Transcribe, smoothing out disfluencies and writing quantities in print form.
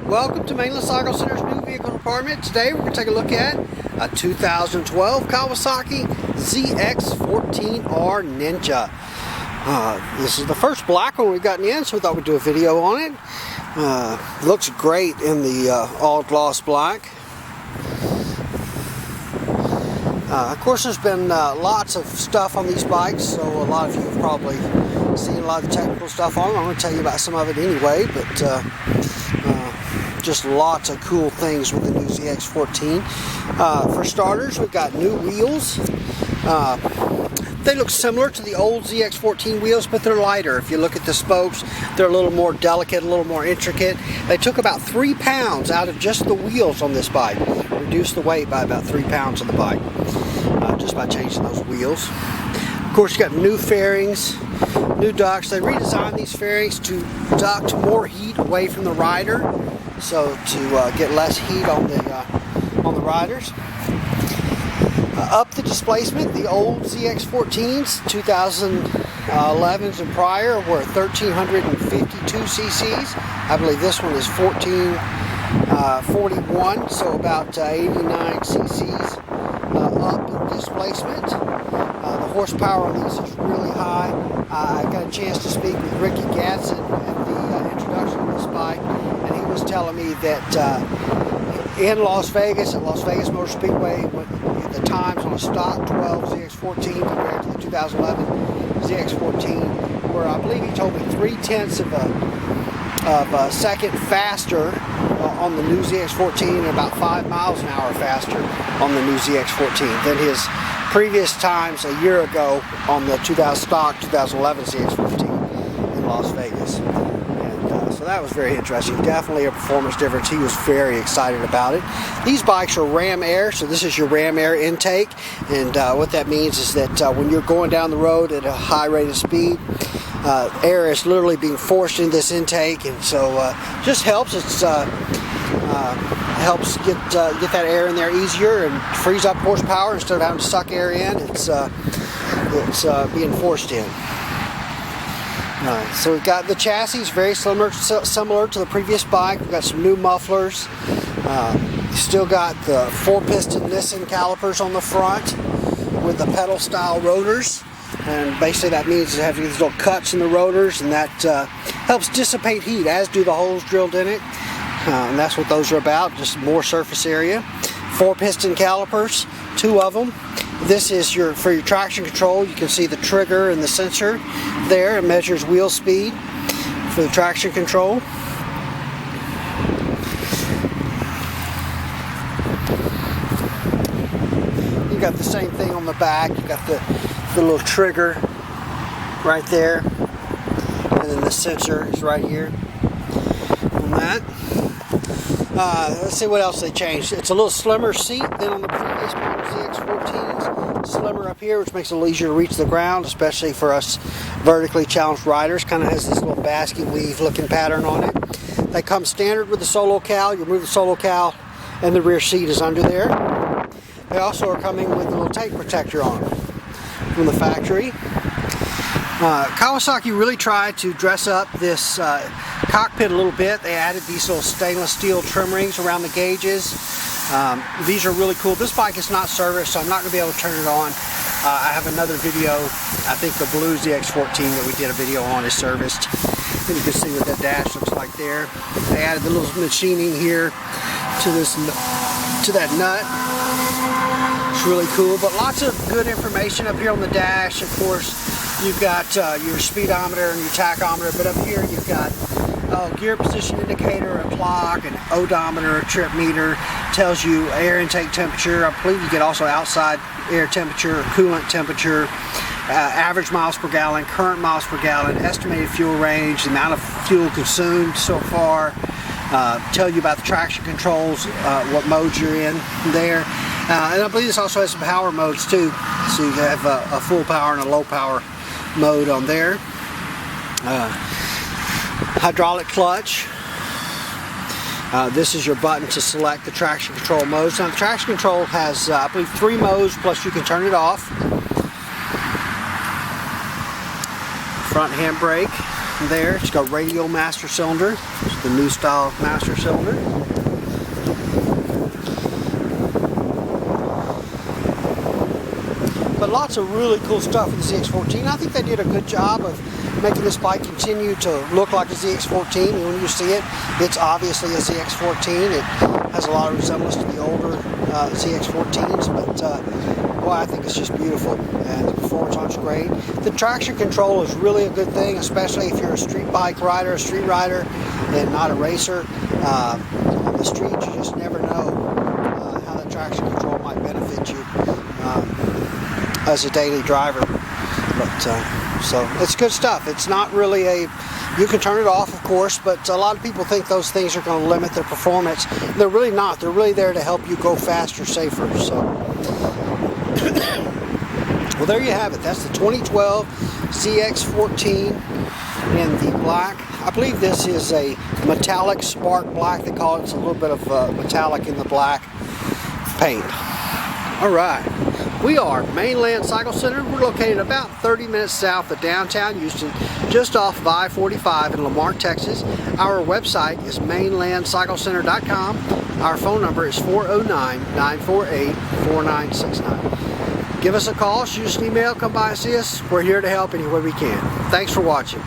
Welcome to Mainland Cycle Center's new vehicle department. Today we're going to take a look at a 2012 Kawasaki ZX14R Ninja. This is the first black one we've gotten in, so we thought we'd do a video on it. Looks great in the all gloss black. Of course, there's been lots of stuff on these bikes, so a lot of you have probably seen a lot of the technical stuff on them. I'm going to tell you about some of it anyway, but just lots of cool things with the new ZX14. For starters, we've got new wheels. They look similar to the old ZX14 wheels, but they're lighter. If you look at the spokes, they're a little more delicate, a little more intricate. They took about 3 pounds out of just the wheels on this bike. Reduced the weight by about 3 pounds on the bike, just by changing those wheels. Of course, you got new fairings, new ducts. They redesigned these fairings to duct more heat away from the rider, so to get less heat on the riders. Up the displacement, the old ZX14s, 2011s and prior, were 1352 cc's. I believe this one is 1441, so about 89 cc's up in displacement. The horsepower on these is really high. I got a chance to speak with Ricky Gadsden at the introduction of this bike, and he was telling me that in Las Vegas, at Las Vegas Motor Speedway, the times on a stock 12 ZX14 compared to the 2011 ZX14 were, I believe he told me, 0.3 of a second faster on the new ZX14 and about 5 miles an hour faster on the new ZX14 than his previous times a year ago on the stock 2011 ZX14 in Las Vegas. So that was very interesting. Definitely a performance difference. He was very excited about it. These bikes are Ram Air, so this is your Ram Air intake, and what that means is that when you're going down the road at a high rate of speed, air is literally being forced into this intake, and so just helps. It's helps get that air in there easier and frees up horsepower instead of having to suck air in. It's being forced in. So we've got the chassis very similar to the previous bike. We've got some new mufflers. Still got the 4-piston Nissan calipers on the front with the pedal style rotors, and basically that means you have these little cuts in the rotors, and that helps dissipate heat, as do the holes drilled in it, and that's what those are about, just more surface area. 4-piston calipers, 2 of them. This is for your traction control. You can see the trigger and the sensor there. It measures wheel speed for the traction control. You got the same thing on the back. You got the little trigger right there, and then the sensor is right here on that. Let's see what else they changed. It's a little slimmer seat than on the previous ZX14s. Slimmer up here, which makes it a little easier to reach the ground, especially for us vertically challenged riders. Kind of has this little basket weave looking pattern on it. They come standard with the solo cowl. You remove the solo cowl and the rear seat is under there. They also are coming with a little tank protector on them from the factory. Kawasaki really tried to dress up this cockpit a little bit. They added these little stainless steel trim rings around the gauges. These are really cool. This bike is not serviced, so I'm not going to be able to turn it on. I have another video, I think the blue ZX14 that we did a video on is serviced. And you can see what that dash looks like there. They added the little machining here to that nut. It's really cool, but lots of good information up here on the dash. Of course, you've got your speedometer and your tachometer, but up here you've got gear position indicator, a clock, an odometer, a trip meter, tells you air intake temperature. I believe you get also outside air temperature, coolant temperature, average miles per gallon, current miles per gallon, estimated fuel range, the amount of fuel consumed so far, tell you about the traction controls, what modes you're in there. And I believe this also has some power modes too, so you have a full power and a low power mode on there. Hydraulic clutch. This is your button to select the traction control modes. Now the traction control has, I believe, 3 modes, plus you can turn it off. Front handbrake there. It's got radial master cylinder. the new style master cylinder. But lots of really cool stuff with the ZX14. I think they did a good job of making this bike continue to look like a ZX14. And when you see it, it's obviously a ZX14. It has a lot of resemblance to the older ZX14s, but boy, I think it's just beautiful. And the performance on it's great. The traction control is really a good thing, especially if you're a street bike rider, a street rider, and not a racer. On the street, you just never know how the traction control might benefit you as a daily driver. But so it's good stuff. It's not really you can turn it off, of course, but a lot of people think those things are going to limit their performance. They're really not. They're really there to help you go faster, safer. So well, there you have it. That's the 2012 ZX14 in the black. I believe this is a metallic spark black. They call it. It's a little bit of metallic in the black paint. All right. We are Mainland Cycle Center. We're located about 30 minutes south of downtown Houston, just off of I-45 in LaMarque, Texas. Our website is mainlandcyclecenter.com. Our phone number is 409-948-4969. Give us a call, shoot us an email, come by and see us. We're here to help any way we can. Thanks for watching.